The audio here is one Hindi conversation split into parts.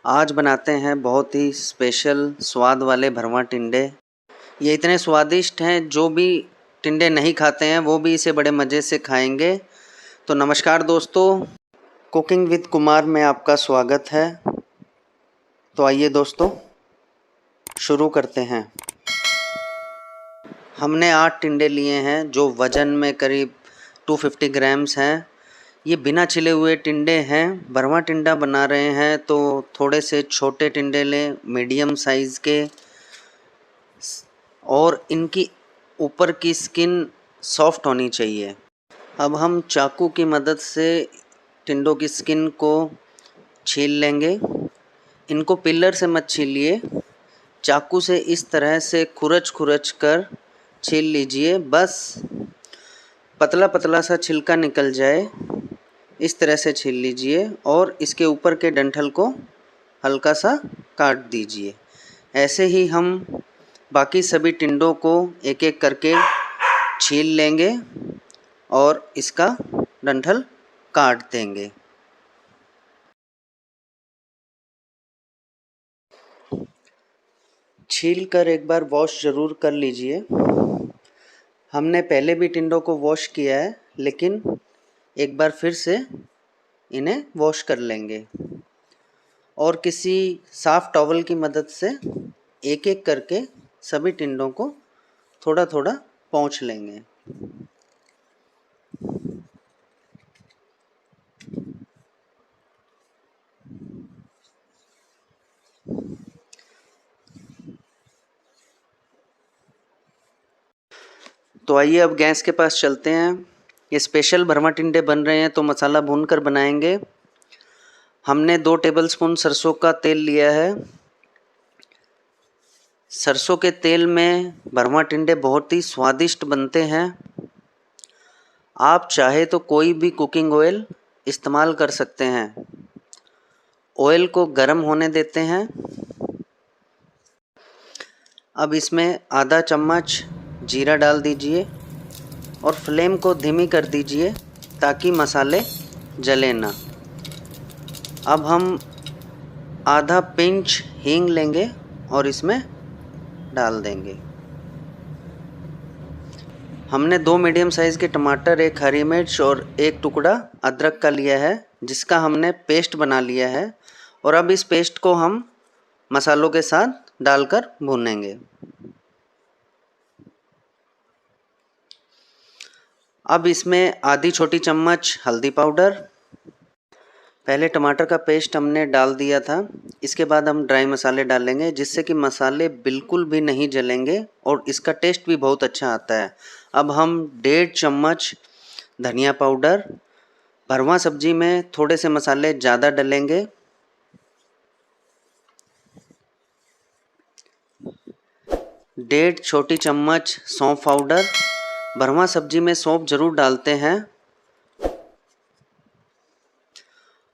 आज बनाते हैं बहुत ही स्पेशल स्वाद वाले भरवा टिंडे। ये इतने स्वादिष्ट हैं, जो भी टिंडे नहीं खाते हैं वो भी इसे बड़े मज़े से खाएंगे। तो नमस्कार दोस्तों, कुकिंग विद कुमार में आपका स्वागत है। तो आइए दोस्तों, शुरू करते हैं। हमने 8 टिंडे लिए हैं जो वज़न में करीब 250 ग्राम्स हैं। ये बिना छिले हुए टिंडे हैं। भरवा टिंडा बना रहे हैं तो थोड़े से छोटे टिंडे लें, मीडियम साइज़ के, और इनकी ऊपर की स्किन सॉफ्ट होनी चाहिए। अब हम चाकू की मदद से टिंडों की स्किन को छील लेंगे। इनको पिलर से मत छीलिए, चाकू से इस तरह से खुरच कर छील लीजिए। बस पतला पतला सा छिलका निकल जाए, इस तरह से छील लीजिए और इसके ऊपर के डंठल को हल्का सा काट दीजिए। ऐसे ही हम बाकी सभी टिंडों को एक एक करके छील लेंगे और इसका डंठल काट देंगे। छील कर एक बार वॉश ज़रूर कर लीजिए। हमने पहले भी टिंडों को वॉश किया है, लेकिन एक बार फिर से इन्हें वॉश कर लेंगे और किसी साफ़ टॉवल की मदद से एक एक करके सभी टिंडों को थोड़ा थोड़ा पोंछ लेंगे। तो आइए अब गैस के पास चलते हैं। ये स्पेशल भरवा टिंडे बन रहे हैं तो मसाला भून कर बनाएंगे। हमने 2 टेबलस्पून सरसों का तेल लिया है। सरसों के तेल में भरवा टिंडे बहुत ही स्वादिष्ट बनते हैं। आप चाहे तो कोई भी कुकिंग ऑयल इस्तेमाल कर सकते हैं। ऑयल को गर्म होने देते हैं। अब इसमें आधा चम्मच जीरा डाल दीजिए और फ्लेम को धीमी कर दीजिए ताकि मसाले जले ना। अब हम आधा पिंच हींग लेंगे और इसमें डाल देंगे। हमने 2 मीडियम साइज़ के टमाटर, 1 हरी मिर्च और 1 टुकड़ा अदरक का लिया है, जिसका हमने पेस्ट बना लिया है। और अब इस पेस्ट को हम मसालों के साथ डालकर भूनेंगे। अब इसमें आधी छोटी चम्मच हल्दी पाउडर, पहले टमाटर का पेस्ट हमने डाल दिया था, इसके बाद हम ड्राई मसाले डालेंगे, जिससे कि मसाले बिल्कुल भी नहीं जलेंगे और इसका टेस्ट भी बहुत अच्छा आता है। अब हम 1.5 चम्मच धनिया पाउडर, भरवा सब्जी में थोड़े से मसाले ज़्यादा डलेंगे। 1.5 छोटी चम्मच सौंफ पाउडर, भरवा सब्जी में सौंफ ज़रूर डालते हैं।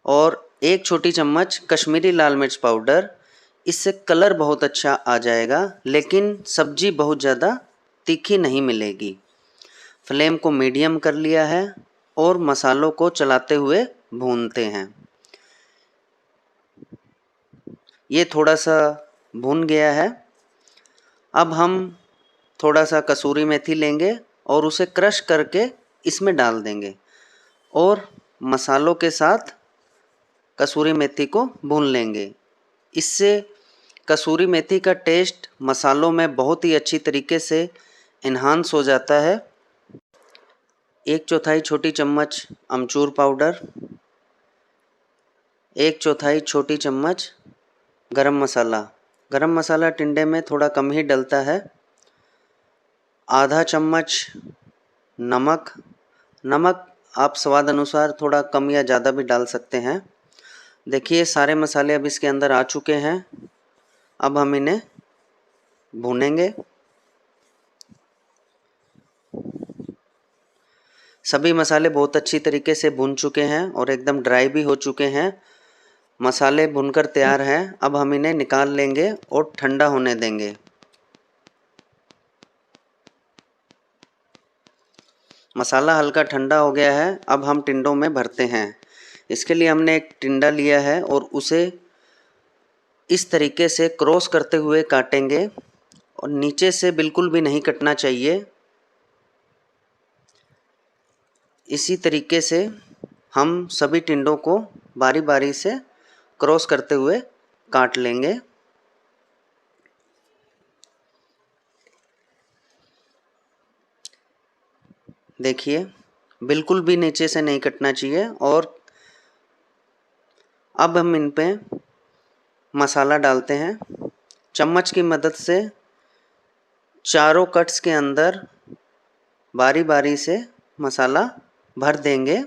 और 1 छोटी चम्मच कश्मीरी लाल मिर्च पाउडर। इससे कलर बहुत अच्छा आ जाएगा, लेकिन सब्जी बहुत ज़्यादा तीखी नहीं मिलेगी। फ्लेम को मीडियम कर लिया है और मसालों को चलाते हुए भूनते हैं। ये थोड़ा सा भून गया है। अब हम थोड़ा सा कसूरी मेथी लेंगे और उसे क्रश करके इसमें डाल देंगे और मसालों के साथ कसूरी मेथी को भून लेंगे। इससे कसूरी मेथी का टेस्ट मसालों में बहुत ही अच्छी तरीके से इन्हांस हो जाता है। 1/4 छोटी चम्मच अमचूर पाउडर, 1/4 छोटी चम्मच गरम मसाला। गरम मसाला टिंडे में थोड़ा कम ही डलता है। आधा चम्मच नमक। नमक आप स्वाद अनुसार थोड़ा कम या ज़्यादा भी डाल सकते हैं। देखिए सारे मसाले अब इसके अंदर आ चुके हैं। अब हम इन्हें भूनेंगे। सभी मसाले बहुत अच्छी तरीके से भून चुके हैं और एकदम ड्राई भी हो चुके हैं। मसाले भुनकर तैयार हैं। अब हम इन्हें निकाल लेंगे और ठंडा होने देंगे। मसाला हल्का ठंडा हो गया है। अब हम टिंडों में भरते हैं। इसके लिए हमने एक टिंडा लिया है और उसे इस तरीके से क्रॉस करते हुए काटेंगे और नीचे से बिल्कुल भी नहीं कटना चाहिए। इसी तरीके से हम सभी टिंडों को बारी बारी से क्रॉस करते हुए काट लेंगे। देखिए बिल्कुल भी नीचे से नहीं कटना चाहिए। और अब हम इन पे मसाला डालते हैं। चम्मच की मदद से चारों कट्स के अंदर बारी बारी से मसाला भर देंगे।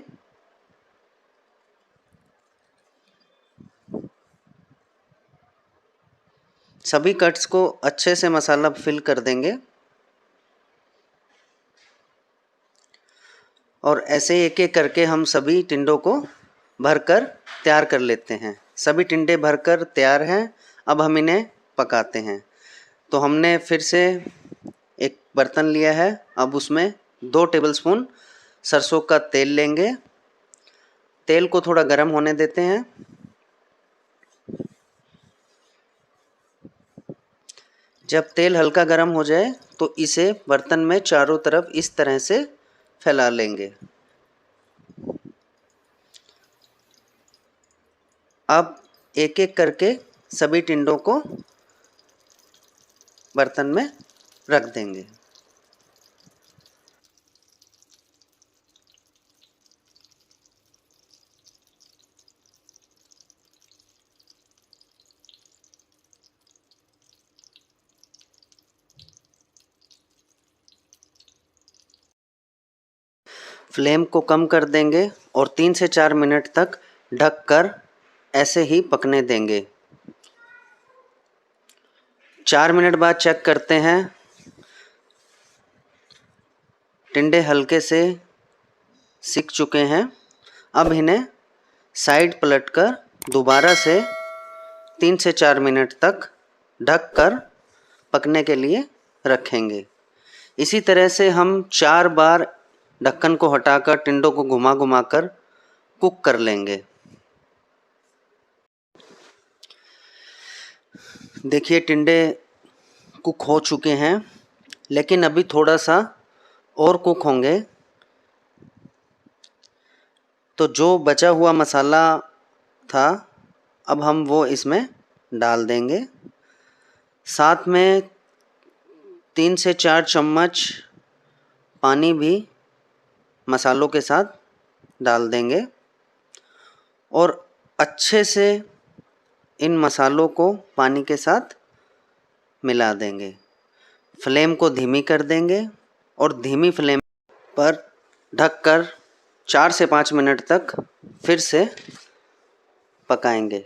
सभी कट्स को अच्छे से मसाला फिल कर देंगे और ऐसे एक एक करके हम सभी टिंडों को भरकर तैयार कर लेते हैं। सभी टिंडे भरकर तैयार हैं। अब हम इन्हें पकाते हैं। तो हमने फिर से एक बर्तन लिया है। अब उसमें 2 टेबलस्पून सरसों का तेल लेंगे। तेल को थोड़ा गर्म होने देते हैं। जब तेल हल्का गर्म हो जाए तो इसे बर्तन में चारों तरफ इस तरह से फैला लेंगे। अब एक एक करके सभी टिंडों को बर्तन में रख देंगे। फ्लेम को कम कर देंगे और 3 से 4 मिनट तक ढककर ऐसे ही पकने देंगे। 4 मिनट बाद चेक करते हैं। टिंडे हल्के से सिक चुके हैं। अब इन्हें साइड पलटकर दोबारा से 3 से 4 मिनट तक ढककर पकने के लिए रखेंगे। इसी तरह से हम 4 बार ढक्कन को हटाकर टिंडों को घुमा घुमाकर कुक कर लेंगे। देखिए टिंडे कुक हो चुके हैं, लेकिन अभी थोड़ा सा और कुक होंगे। तो जो बचा हुआ मसाला था अब हम वो इसमें डाल देंगे। साथ में 3 से 4 चम्मच पानी भी मसालों के साथ डाल देंगे और अच्छे से इन मसालों को पानी के साथ मिला देंगे। फ्लेम को धीमी कर देंगे और धीमी फ्लेम पर ढककर 4 से 5 मिनट तक फिर से पकाएंगे।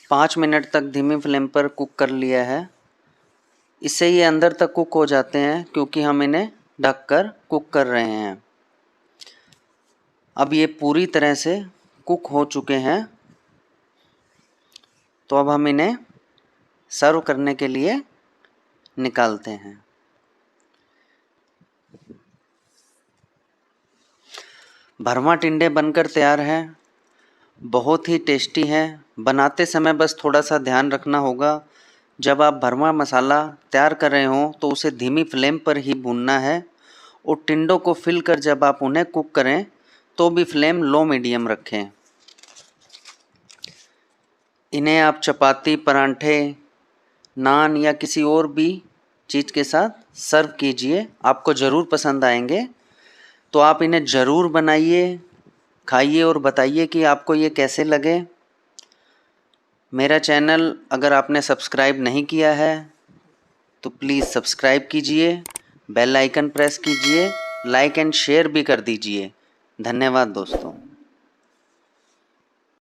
5 मिनट तक धीमी फ्लेम पर कुक कर लिया है। इससे ये अंदर तक कुक हो जाते हैं क्योंकि हम इन्हें ढककर कुक कर रहे हैं। अब ये पूरी तरह से कुक हो चुके हैं। तो अब हम इन्हें सर्व करने के लिए निकालते हैं। भरमा टिंडे बनकर तैयार हैं। बहुत ही टेस्टी है। बनाते समय बस थोड़ा सा ध्यान रखना होगा। जब आप भरमा मसाला तैयार कर रहे हो तो उसे धीमी फ्लेम पर ही भूनना है और टिंडों को फिल कर जब आप उन्हें कुक करें तो भी फ्लेम लो मीडियम रखें। इन्हें आप चपाती, परांठे, नान या किसी और भी चीज़ के साथ सर्व कीजिए। आपको ज़रूर पसंद आएंगे। तो आप इन्हें ज़रूर बनाइए, खाइए और बताइए कि आपको ये कैसे लगे। मेरा चैनल अगर आपने सब्सक्राइब नहीं किया है तो प्लीज़ सब्सक्राइब कीजिए, बेल आइकन प्रेस कीजिए, लाइक एंड शेयर भी कर दीजिए। धन्यवाद दोस्तों।